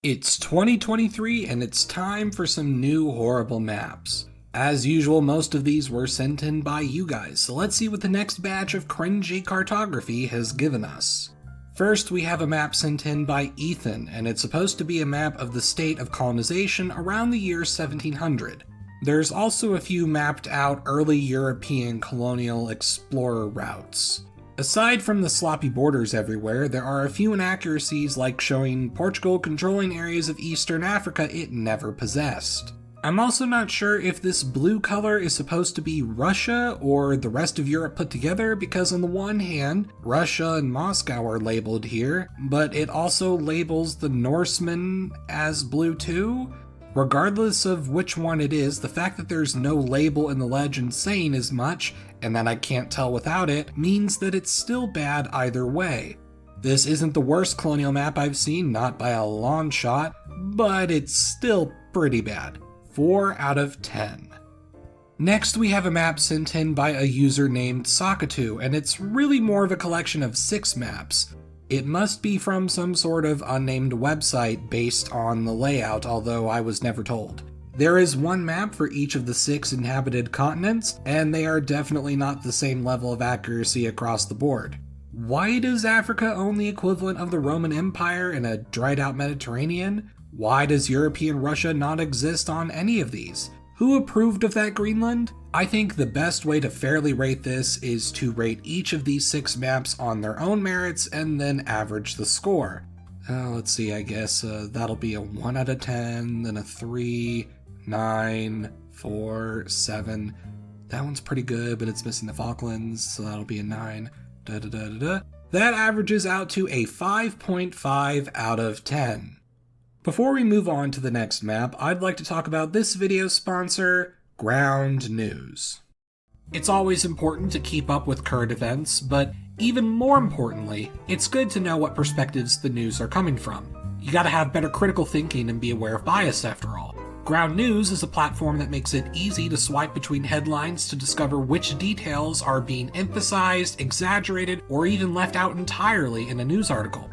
It's 2023 and it's time for some new horrible maps. As usual, most of these were sent in by you guys, so let's see what the next batch of cringy cartography has given us. First, we have a map sent in by Ethan, and it's supposed to be a map of the state of colonization around the year 1700. There's also a few mapped out early European colonial explorer routes. Aside from the sloppy borders everywhere, there are a few inaccuracies like showing Portugal controlling areas of Eastern Africa it never possessed. I'm also not sure if this blue color is supposed to be Russia or the rest of Europe put together, because on the one hand, Russia and Moscow are labeled here, but it also labels the Norsemen as blue too. Regardless of which one it is, the fact that there's no label in the legend saying as much, and that I can't tell without it, means that it's still bad either way. This isn't the worst colonial map I've seen, not by a long shot, but it's still pretty bad. 4 out of 10. Next, we have a map sent in by a user named Sakatu, and it's really more of a collection of 6 maps. It must be from some sort of unnamed website based on the layout, although I was never told. There is one map for each of the 6 inhabited continents, and they are definitely not the same level of accuracy across the board. Why does Africa own the equivalent of the Roman Empire in a dried out Mediterranean? Why does European Russia not exist on any of these? Who approved of that Greenland? I think the best way to fairly rate this is to rate each of these 6 maps on their own merits and then average the score. Let's see, I guess that'll be a 1 out of 10, then a 3, 9, 4, 7. That one's pretty good, but it's missing the Falklands, so that'll be a 9. That averages out to a 5.5 out of 10. Before we move on to the next map, I'd like to talk about this video's sponsor, Ground News. It's always important to keep up with current events, but even more importantly, it's good to know what perspectives the news are coming from. You gotta have better critical thinking and be aware of bias after all. Ground News is a platform that makes it easy to swipe between headlines to discover which details are being emphasized, exaggerated, or even left out entirely in a news article.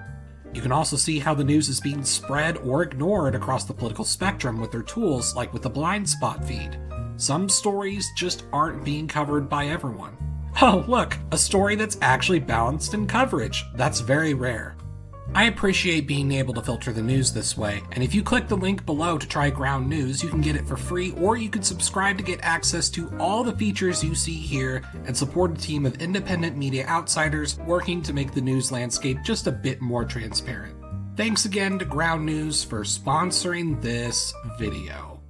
You can also see how the news is being spread or ignored across the political spectrum with their tools like with the blind spot feed. Some stories just aren't being covered by everyone. Oh, look, a story that's actually balanced in coverage. That's very rare. I appreciate being able to filter the news this way, and if you click the link below to try Ground News, you can get it for free, or you can subscribe to get access to all the features you see here and support a team of independent media outsiders working to make the news landscape just a bit more transparent. Thanks again to Ground News for sponsoring this video.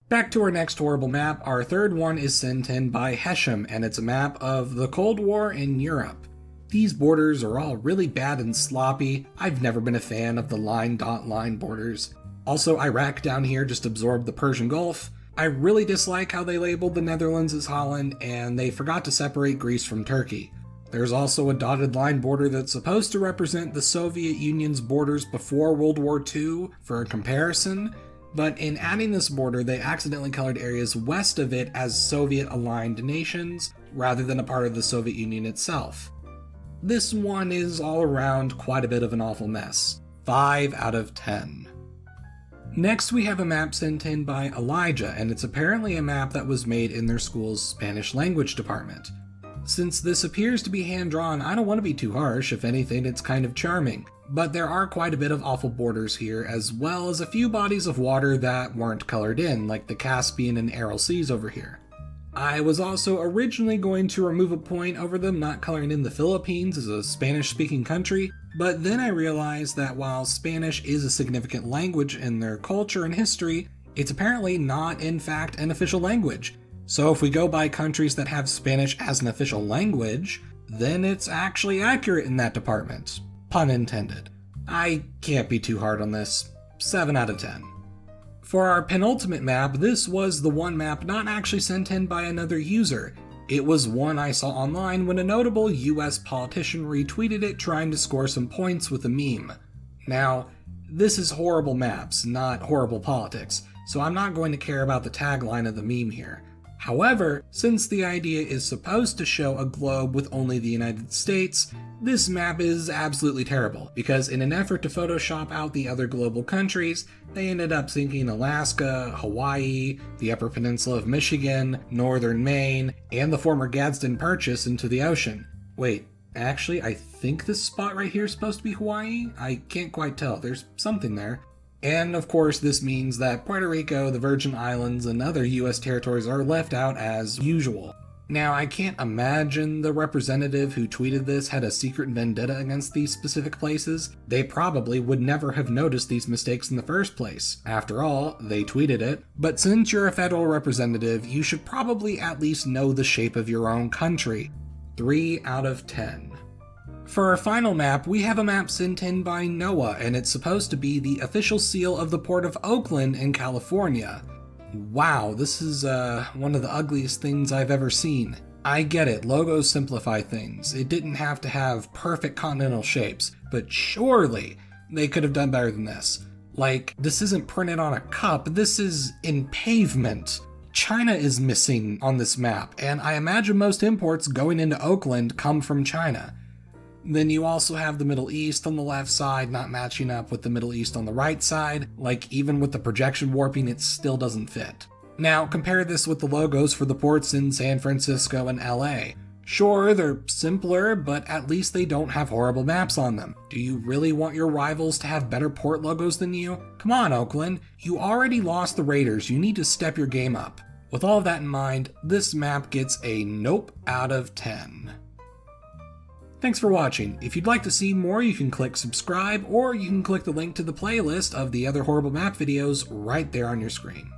Back to our next horrible map, our third one is sent in by Hesham, and it's a map of the Cold War in Europe. These borders are all really bad and sloppy. I've never been a fan of the line-dot-line borders. Also, Iraq down here just absorbed the Persian Gulf. I really dislike how they labeled the Netherlands as Holland, and they forgot to separate Greece from Turkey. There's also a dotted line border that's supposed to represent the Soviet Union's borders before World War II for a comparison, but in adding this border, they accidentally colored areas west of it as Soviet-aligned nations, rather than a part of the Soviet Union itself. This one is all around quite a bit of an awful mess. 5 out of 10. Next, we have a map sent in by Elijah, and it's apparently a map that was made in their school's Spanish language department. Since this appears to be hand-drawn, I don't want to be too harsh. If anything, it's kind of charming. But there are quite a bit of awful borders here, as well as a few bodies of water that weren't colored in, like the Caspian and Aral Seas over here. I was also originally going to remove a point over them not coloring in the Philippines as a Spanish-speaking country, but then I realized that while Spanish is a significant language in their culture and history, it's apparently not in fact an official language. So if we go by countries that have Spanish as an official language, then it's actually accurate in that department. Pun intended. I can't be too hard on this. 7 out of 10. For our penultimate map, this was the one map not actually sent in by another user. It was one I saw online when a notable US politician retweeted it trying to score some points with a meme. Now, this is horrible maps, not horrible politics, so I'm not going to care about the tagline of the meme here. However, since the idea is supposed to show a globe with only the United States, this map is absolutely terrible, because in an effort to Photoshop out the other global countries, they ended up sinking Alaska, Hawaii, the Upper Peninsula of Michigan, northern Maine, and the former Gadsden Purchase into the ocean. Wait, actually, I think this spot right here is supposed to be Hawaii? I can't quite tell, there's something there. And of course, this means that Puerto Rico, the Virgin Islands, and other US territories are left out as usual. Now, I can't imagine the representative who tweeted this had a secret vendetta against these specific places. They probably would never have noticed these mistakes in the first place. After all, they tweeted it. But since you're a federal representative, you should probably at least know the shape of your own country. 3 out of 10. For our final map, we have a map sent in by NOAA, and it's supposed to be the official seal of the Port of Oakland in California. Wow, this is one of the ugliest things I've ever seen. I get it, logos simplify things. It didn't have to have perfect continental shapes, but surely they could have done better than this. Like, this isn't printed on a cup, this is in pavement. China is missing on this map, and I imagine most imports going into Oakland come from China. Then you also have the Middle East on the left side not matching up with the Middle East on the right side. Like, even with the projection warping, it still doesn't fit. Now, compare this with the logos for the ports in San Francisco and LA. Sure, they're simpler, but at least they don't have horrible maps on them. Do you really want your rivals to have better port logos than you? Come on, Oakland. You already lost the Raiders. You need to step your game up. With all of that in mind, this map gets a nope out of 10. Thanks for watching. If you'd like to see more, you can click subscribe, or you can click the link to the playlist of the other horrible map videos right there on your screen.